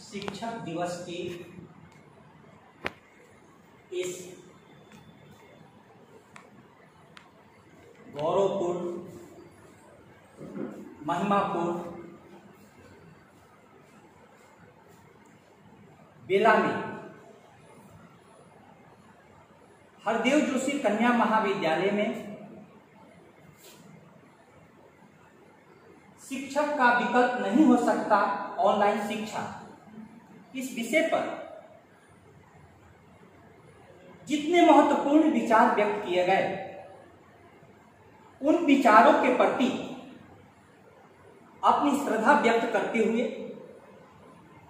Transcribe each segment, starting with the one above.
शिक्षक दिवस की इस गौरवपूर्ण, महिमापूर्ण बेला में हरदेव जोशी कन्या महाविद्यालय में शिक्षक का विकल्प नहीं हो सकता ऑनलाइन शिक्षा, इस विषय पर जितने महत्वपूर्ण विचार व्यक्त किए गए, उन विचारों के प्रति अपनी श्रद्धा व्यक्त करते हुए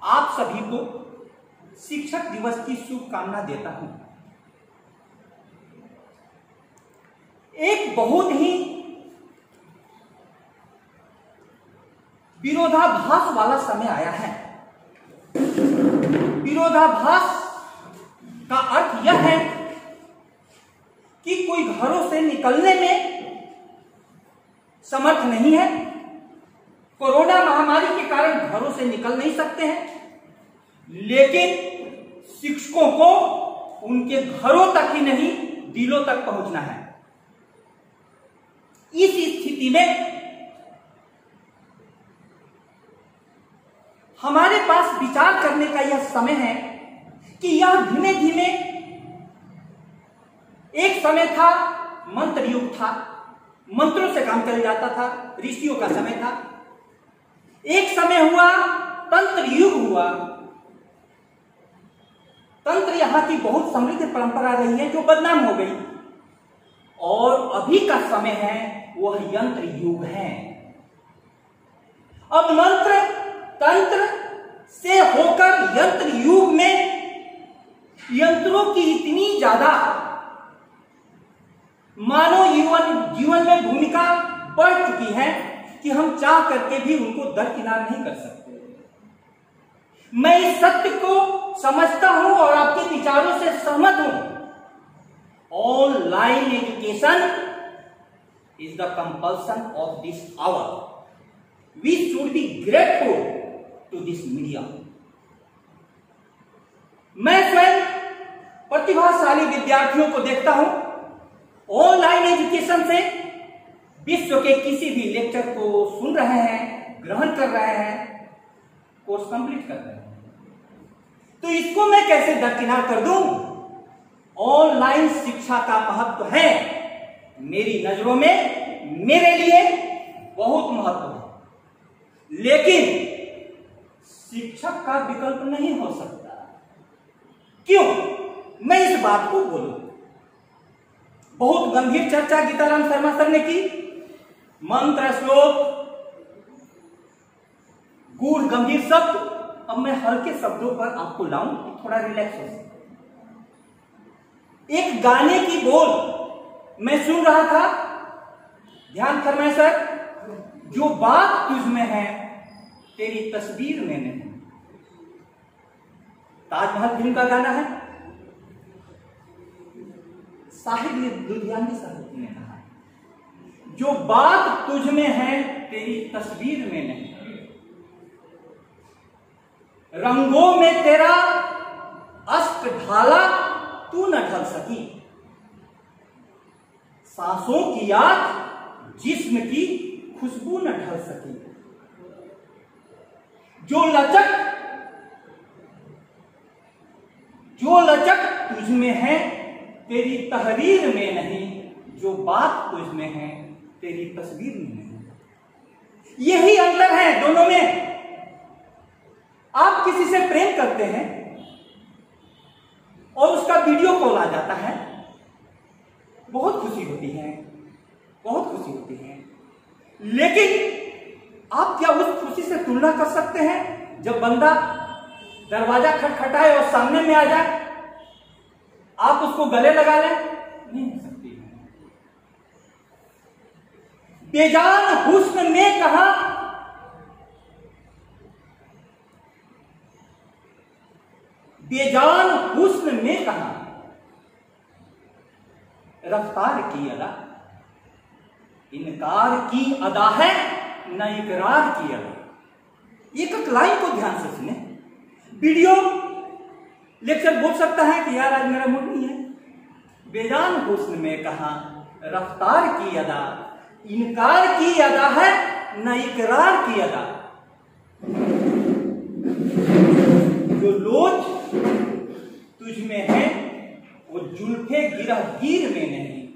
आप सभी को शिक्षक दिवस की शुभकामना देता हूं। एक बहुत ही विरोधाभास वाला समय आया है। विरोधाभास का अर्थ यह है कि कोई घरों से निकलने में समर्थ नहीं है, कोरोना महामारी के कारण घरों से निकल नहीं सकते हैं, लेकिन शिक्षकों को उनके घरों तक ही नहीं, दिलों तक पहुंचना है। इस स्थिति में हमारे पास विचार करने का यह समय है कि यह धीमे धीमे, एक समय था मंत्र युग था, मंत्रों से काम किया जाता था, ऋषियों का समय था। एक समय हुआ तंत्र युग हुआ। तंत्र यहां की बहुत समृद्ध परंपरा रही है जो बदनाम हो गई, और अभी का समय है वह यंत्र युग है। अब मंत्र तंत्र से होकर यंत्र युग में यंत्रों की इतनी ज्यादा मानव जीवन में भूमिका बढ़ चुकी है कि हम चाह करके भी उनको दरकिनार नहीं कर सकते। मैं इस सत्य को समझता हूं और आपके विचारों से सहमत हूं। Online education is the compulsion of this hour. We should be grateful to this media. मैं स्वयं प्रतिभाशाली विद्यार्थियों को देखता हूं, ऑनलाइन एजुकेशन से विश्व के किसी भी लेक्चर को सुन रहे हैं, ग्रहण कर रहे हैं, कोर्स कंप्लीट कर रहे हैं। तो इसको मैं कैसे दरकिनार कर दूं? ऑनलाइन शिक्षा का महत्व है, मेरी नजरों में, मेरे लिए बहुत महत्व है, लेकिन शिक्षक का विकल्प नहीं हो सकता। क्यों मैं इस बात को बोलूं? बहुत गंभीर चर्चा गीताराम शर्मा सर ने की, मंत्र श्लोक, गूढ़ गंभीर शब्द। अब मैं हल्के शब्दों पर आपको लाऊं कि थोड़ा रिलैक्स हो सके। एक गाने की बोल मैं सुन रहा था, ध्यान फरमाए सर, जो बात तुझ में है तेरी तस्वीर में नहीं। ताजमहल फिल्म का गाना है, साहिब लुधियानवी साहब ने कहा, जो बात तुझ में है तेरी तस्वीर में नहीं। रंगों में तेरा अस्त ढाला तू न ढल सकी, सांसों की याद जिस्म की खुशबू न ढल सकी। जो लचक तुझ में है तेरी तहरीर में नहीं, जो बात तुझ में है तेरी तस्वीर में नहीं। यही अंतर है दोनों में। आप किसी से प्रेम करते हैं और उसका वीडियो कॉल आ जाता है, बहुत खुशी होती है, बहुत खुशी होती है, लेकिन आप क्या उस खुशी से तुलना कर सकते हैं जब बंदा दरवाजा खटखटाए और सामने में आ जाए, आप उसको गले लगा लें? नहीं हो सकती है। बेजान हुस्न में कहा, बेजान हुस्न में कहा रफ्तार की अदा, इनकार की अदा है न इकरार की अदा। एक लाइन को ध्यान से सुने। वीडियो लेक्चर बोल सकता है कि यार आज मेरा मूड नहीं है। बेजान हुस्न में कहा रफ्तार की अदा, इनकार की अदा है न इकरार की अदा। जो लोच तुझ में है वो जुल्फे गिरहगीर में नहीं,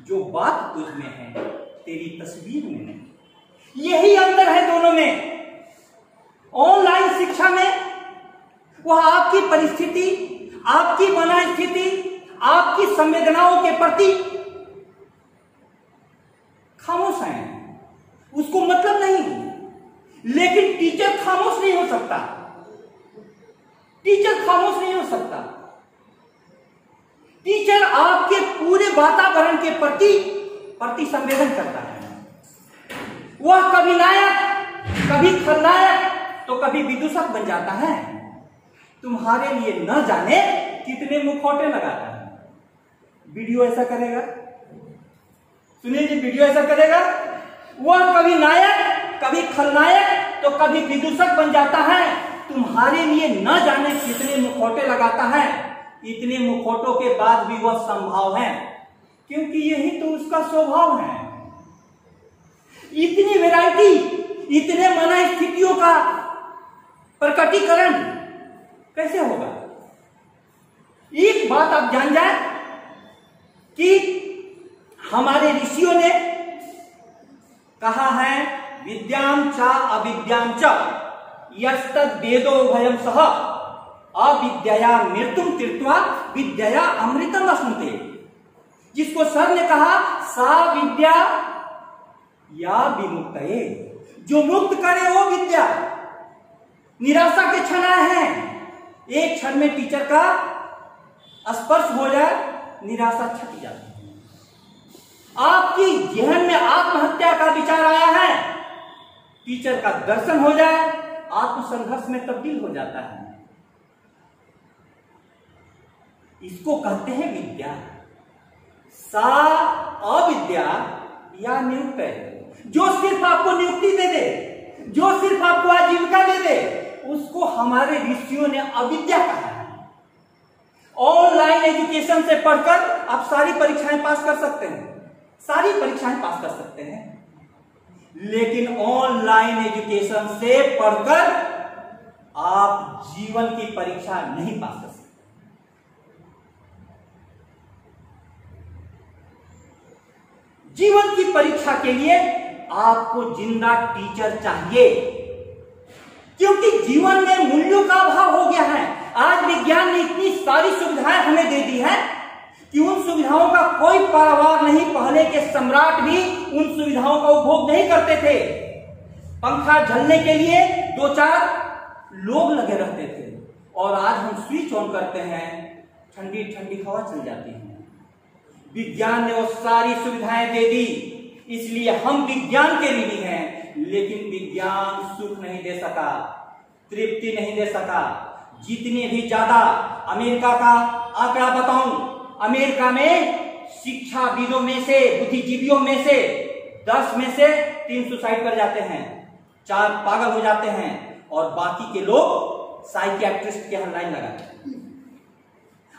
जो बात तुझ में है तेरी तस्वीर में नहीं। यही अंतर है दोनों में। ऑनलाइन शिक्षा में वह आपकी परिस्थिति, आपकी मनस्थिति, आपकी संवेदनाओं के प्रति खामोश है, उसको मतलब नहीं। लेकिन टीचर खामोश नहीं हो सकता, टीचर खामोश नहीं हो सकता। टीचर आपके पूरे वातावरण के प्रति संवेदन करता है। वह कभी नायक, कभी खलनायक तो कभी विदूषक बन जाता है। तुम्हारे लिए न जाने कितने मुखौटे लगाता है। वीडियो ऐसा करेगा, सुनिए जी, वीडियो ऐसा करेगा। वह कभी नायक, कभी खलनायक तो कभी विदूषक बन जाता है। तुम्हारे लिए न जाने कितने मुखौटे लगाता है। इतने मुखौटों के बाद भी वह संभव है, क्योंकि यही तो उसका स्वभाव है। इतनी वैरायटी, इतने मनस्थितियों का प्रकटीकरण कैसे होगा? एक बात आप जान जाए कि हमारे ऋषियों ने कहा है, विद्याम च अविद्याम च यस्तद वेदो भयम सह अविद्या मृत्युम तीर्थवा विद्या अमृतम अश्नुते। जिसको सर ने कहा सा विद्या या विमुक्तये, जो मुक्त करे वो विद्या। निराशा के क्षण आए हैं, एक क्षण में टीचर का स्पर्श हो जाए, निराशा छट जाती है। आपकी जहन में आत्महत्या का विचार आया है, टीचर का दर्शन हो जाए, आत्मसंघर्ष में तब्दील हो जाता है। इसको कहते हैं विद्या। सा अविद्या या नियुक्त है, जो सिर्फ आपको नियुक्ति दे दे, जो सिर्फ आपको आजीविका दे दे, उसको हमारे ऋषियों ने अविद्या कहा है। ऑनलाइन एजुकेशन से पढ़कर आप सारी परीक्षाएं पास कर सकते हैं, सारी परीक्षाएं पास कर सकते हैं, लेकिन ऑनलाइन एजुकेशन से पढ़कर आप जीवन की परीक्षा नहीं पास कर सकते। जीवन की परीक्षा के लिए आपको जिंदा टीचर चाहिए, क्योंकि जीवन में मूल्यों का अभाव हो गया है। आज विज्ञान ने इतनी सारी सुविधाएं हमें दे दी है कि उन सुविधाओं का कोई पारावार नहीं। पहले के सम्राट भी उन सुविधाओं का उपभोग नहीं करते थे। पंखा झलने के लिए 2-4 लोग लगे रहते थे, और आज हम स्विच ऑन करते हैं, ठंडी ठंडी हवा चल जाती है। विज्ञान ने वो सारी सुविधाएं दे दी, इसलिए हम विज्ञान के ऋणी हैं। लेकिन विज्ञान सुख नहीं दे सका, तृप्ति नहीं दे सका। जितने भी ज्यादा, अमेरिका का आंकड़ा बताऊं, अमेरिका में शिक्षाविदों में से, बुद्धिजीवियों में से 10 में से 3 सुसाइड कर जाते हैं, 4 पागल हो जाते हैं, और बाकी के लोग साइकियाट्रिस्ट के यहाँ लाइन लगाते हैं।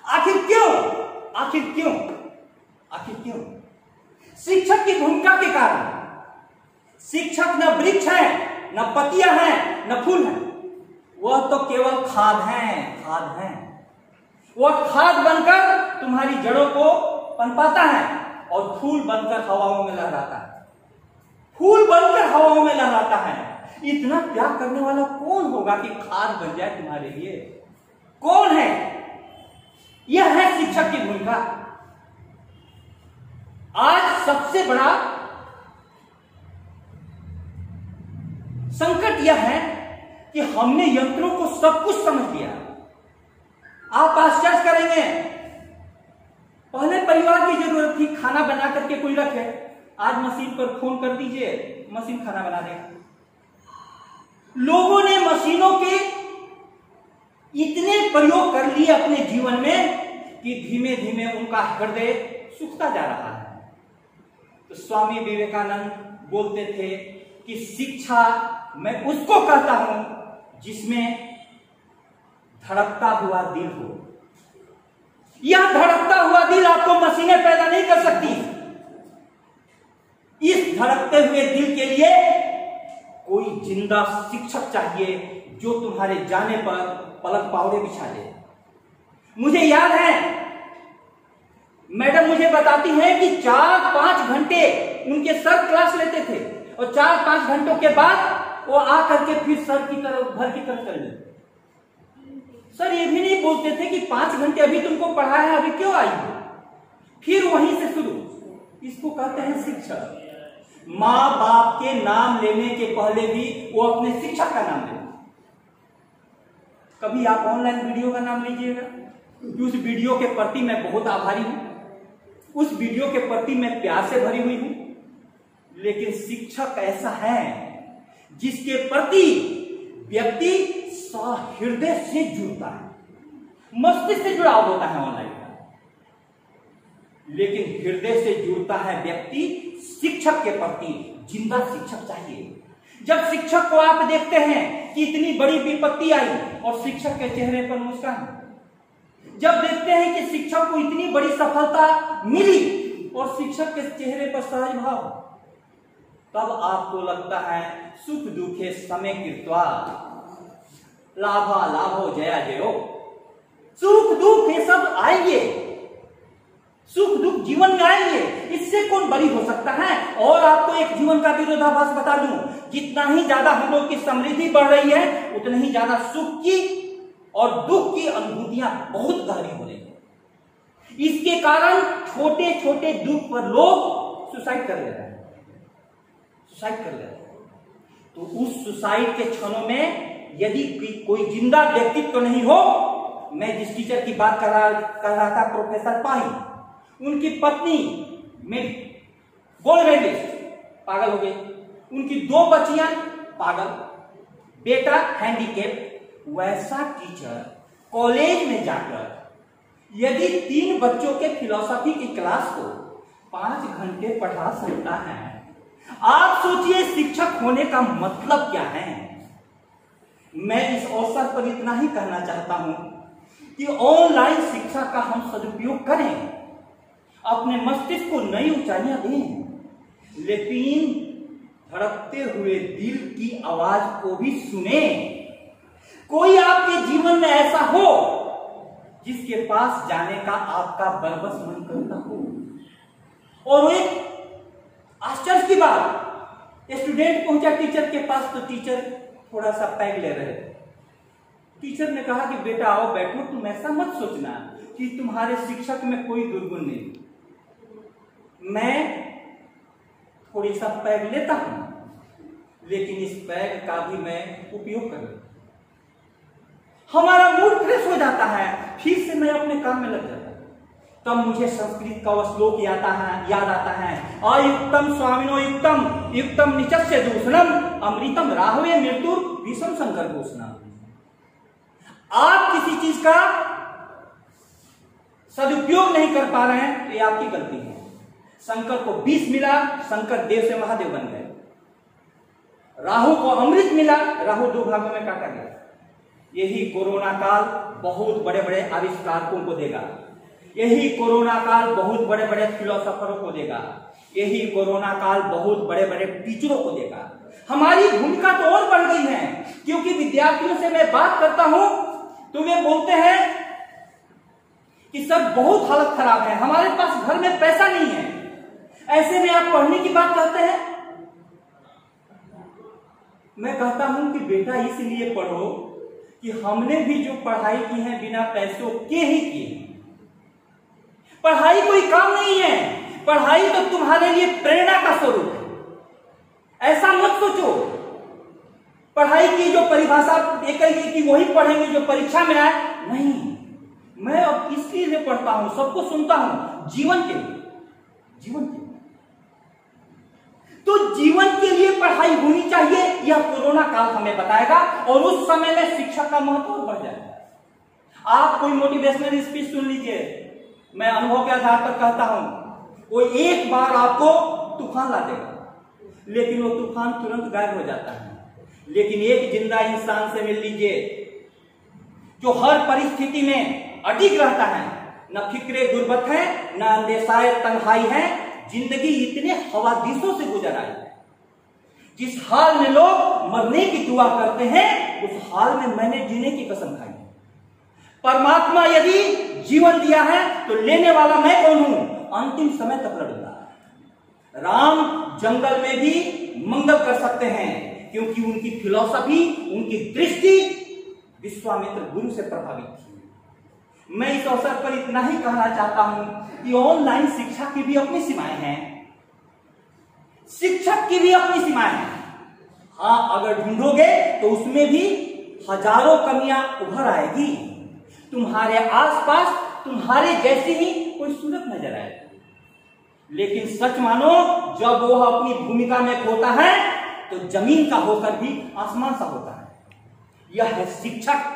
आखिर क्यों? आखिर क्यों? आखिर क्यों? शिक्षक की भूमिका के कारण। शिक्षक न वृक्ष है, न पत्तियां हैं, न फूल है, वह तो केवल खाद है, खाद है। वह खाद बनकर तुम्हारी जड़ों को पनपाता है, और फूल बनकर हवाओं में लहराता है, फूल बनकर हवाओं में लहराता है। इतना त्याग करने वाला कौन होगा कि खाद बन जाए तुम्हारे लिए? कौन है? यह है शिक्षक की भूमिका। आज सबसे बड़ा संकट यह है कि हमने यंत्रों को सब कुछ समझ लिया। आप आश्चर्य करेंगे, पहले परिवार की जरूरत थी खाना बना करके कोई रखे, आज मशीन पर फोन कर दीजिए, मशीन खाना बना देगा। लोगों ने मशीनों के इतने प्रयोग कर लिए अपने जीवन में कि धीमे धीमे उनका हृदय सूखता जा रहा है। तो स्वामी विवेकानंद बोलते थे कि शिक्षा मैं उसको कहता हूं जिसमें धड़कता हुआ दिल हो। यह धड़कता हुआ दिल आपको मशीनें पैदा नहीं कर सकती। इस धड़कते हुए दिल के लिए कोई जिंदा शिक्षक चाहिए जो तुम्हारे जाने पर पलक पावड़े बिछा दे। मुझे याद है मैडम मुझे बताती हैं कि 4-5 घंटे उनके सर क्लास लेते थे और 4-5 घंटों के बाद वो आकर के फिर सर की तरफ घर की तरफ चले जाते। सर ये भी नहीं बोलते थे कि 5 घंटे अभी तुमको पढ़ाया है, अभी क्यों आई हो? फिर वहीं से शुरू। इसको कहते हैं शिक्षक। माँ बाप के नाम लेने के पहले भी वो अपने शिक्षक का नाम लेते। कभी आप ऑनलाइन वीडियो का नाम लीजिएगा, उस वीडियो के प्रति मैं बहुत आभारी हूं, उस वीडियो के प्रति मैं प्यार से भरी हुई हूं। लेकिन शिक्षक ऐसा है जिसके प्रति व्यक्ति हृदय से जुड़ता है, मस्तिष्क से जुड़ाव होता है ऑनलाइन का, लेकिन हृदय से जुड़ता है व्यक्ति शिक्षक के प्रति। जिंदा शिक्षक चाहिए। जब शिक्षक को आप देखते हैं कि इतनी बड़ी विपत्ति आई और शिक्षक के चेहरे पर मुस्कान, जब देखते हैं कि शिक्षक को इतनी बड़ी सफलता मिली और शिक्षक के चेहरे पर सहज भाव, तब आपको लगता है सुख दुखे समय कृत्वा लाभा लाभो जया जयो। सुख दुख ये सब आएंगे, सुख दुख जीवन में आएंगे, इससे कौन बरी हो सकता है। और आपको एक जीवन का विरोधाभास बता दूं, जितना ही ज्यादा हम लोग की समृद्धि बढ़ रही है उतना ही ज्यादा सुख की और दुख की अनुभूतियां बहुत गहरी हो रही है। इसके कारण छोटे छोटे दुख पर लोग सुसाइड कर ले रहे हैं, सुसाइड कर ले रहे हैं। तो उस सुसाइड के क्षणों में यदि कोई जिंदा व्यक्तित्व तो नहीं हो, मैं जिस टीचर की बात कर रहा था प्रोफेसर पाही, उनकी पत्नी में गोल्ड मेडलिस्ट पागल हो गई, उनकी 2 बच्चियां पागल, बेटा हैंडीकैप। वैसा टीचर कॉलेज में जाकर यदि 3 बच्चों के फिलॉसफी की क्लास को 5 घंटे पढ़ा सकता है, आप सोचिए शिक्षक होने का मतलब क्या है। मैं इस अवसर पर इतना ही कहना चाहता हूं कि ऑनलाइन शिक्षा का हम सदुपयोग करें, अपने मस्तिष्क को नई ऊंचाइयां दें, लेकिन धड़कते हुए दिल की आवाज को भी सुने। कोई आपके जीवन में ऐसा हो जिसके पास जाने का आपका बरबस मन करता हो। और एक आश्चर्य की बात, स्टूडेंट पहुंचा टीचर के पास तो टीचर थोड़ा सा पैग ले रहे थे। टीचर ने कहा कि बेटा आओ बैठो, तुम ऐसा मत सोचना कि तुम्हारे शिक्षक में कोई दुर्गुण नहीं, मैं थोड़ी सा पैग लेता हूं, लेकिन इस पैग का भी मैं उपयोग कर लेता। हमारा मूड फ्रेश हो जाता है, फिर से मैं अपने काम में लग जाता हूं। तब मुझे संस्कृत का वह श्लोक याद आता है, अयुक्तम स्वामिनो युक्तम युक्तम निचस्य दूषणम अमृतम राहवे मृत्यु विषम संकर घोषणा। आप किसी चीज का सदुपयोग नहीं कर पा रहे हैं तो ये आपकी गलती है। शंकर को विष मिला, शंकर देव से महादेव बन गए। राहु को अमृत मिला, राहु 2 भागों में काटा गया। यही कोरोना काल बहुत बड़े बड़े आविष्कारकों को देगा, यही कोरोना काल बहुत बड़े बड़े फिलोसोफरों को देगा, यही कोरोना काल बहुत बड़े बड़े टीचरों को देगा। हमारी भूमिका तो और बढ़ गई है, क्योंकि विद्यार्थियों से मैं बात करता हूं तो वे बोलते हैं कि सर बहुत हालत खराब है, हमारे पास घर में पैसा नहीं है, ऐसे में आप पढ़ने की बात करते हैं। मैं कहता हूं कि बेटा इसलिए पढ़ो कि हमने भी जो पढ़ाई की है बिना पैसों के ही की है। पढ़ाई कोई काम नहीं है, पढ़ाई तो तुम्हारे लिए प्रेरणा का स्वरूप है। ऐसा मत सोचो पढ़ाई की जो परिभाषा एक ही कि वही पढ़ेंगे जो परीक्षा में आए, नहीं। मैं अब इसलिए पढ़ता हूं, सबको सुनता हूं, जीवन के लिए, जीवन के लिए। तो जीवन के लिए पढ़ाई होनी चाहिए, यह कोरोना काल हमें बताएगा और उस समय में शिक्षा का महत्व बढ़ जाएगा। आप कोई मोटिवेशनल स्पीच सुन लीजिए, मैं अनुभव के आधार पर कहता हूं, वो एक बार आपको तूफान ला देगा, लेकिन वो तूफान तुरंत गायब हो जाता है। लेकिन एक जिंदा इंसान से मिल लीजिए जो हर परिस्थिति में अडिग रहता है, न फिक्रे गुर्बत है, न अंदेशाए तन्हाई है। जिंदगी इतने हवादिशों से गुजर आई है, जिस हाल में लोग मरने की दुआ करते हैं, उस हाल में मैंने जीने की कसम खाई है। परमात्मा यदि जीवन दिया है तो लेने वाला मैं कौन हूं? अंतिम समय तक लड़ूंगा। राम जंगल में भी मंगल कर सकते हैं, क्योंकि उनकी फिलॉसफी, उनकी दृष्टि विश्वामित्र गुरु से प्रभावित थी। मैं इस अवसर पर इतना ही कहना चाहता हूं कि ऑनलाइन शिक्षा की भी अपनी सीमाएं हैं, शिक्षक की भी अपनी सीमाएं हैं। हाँ, अगर ढूंढोगे तो उसमें भी हजारों कमियां उभर आएगी। तुम्हारे आसपास तुम्हारे जैसी ही कोई सूरत नजर आएगी, लेकिन सच मानो, जब वो अपनी भूमिका में खोता है तो जमीन का होकर भी आसमान सा होता है। यह है शिक्षक।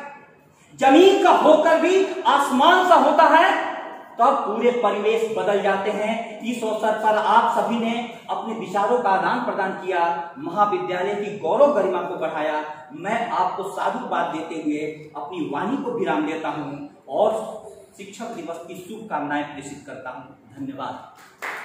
जमीन का होकर भी आसमान सा होता है, तब पूरे परिवेश बदल जाते हैं। इस अवसर पर आप सभी ने अपने विचारों का आदान प्रदान किया, महाविद्यालय की गौरव गरिमा को बढ़ाया। मैं आपको साधुवाद देते हुए अपनी वाणी को विराम देता हूं और शिक्षक दिवस की शुभकामनाएं प्रेषित करता हूं। धन्यवाद।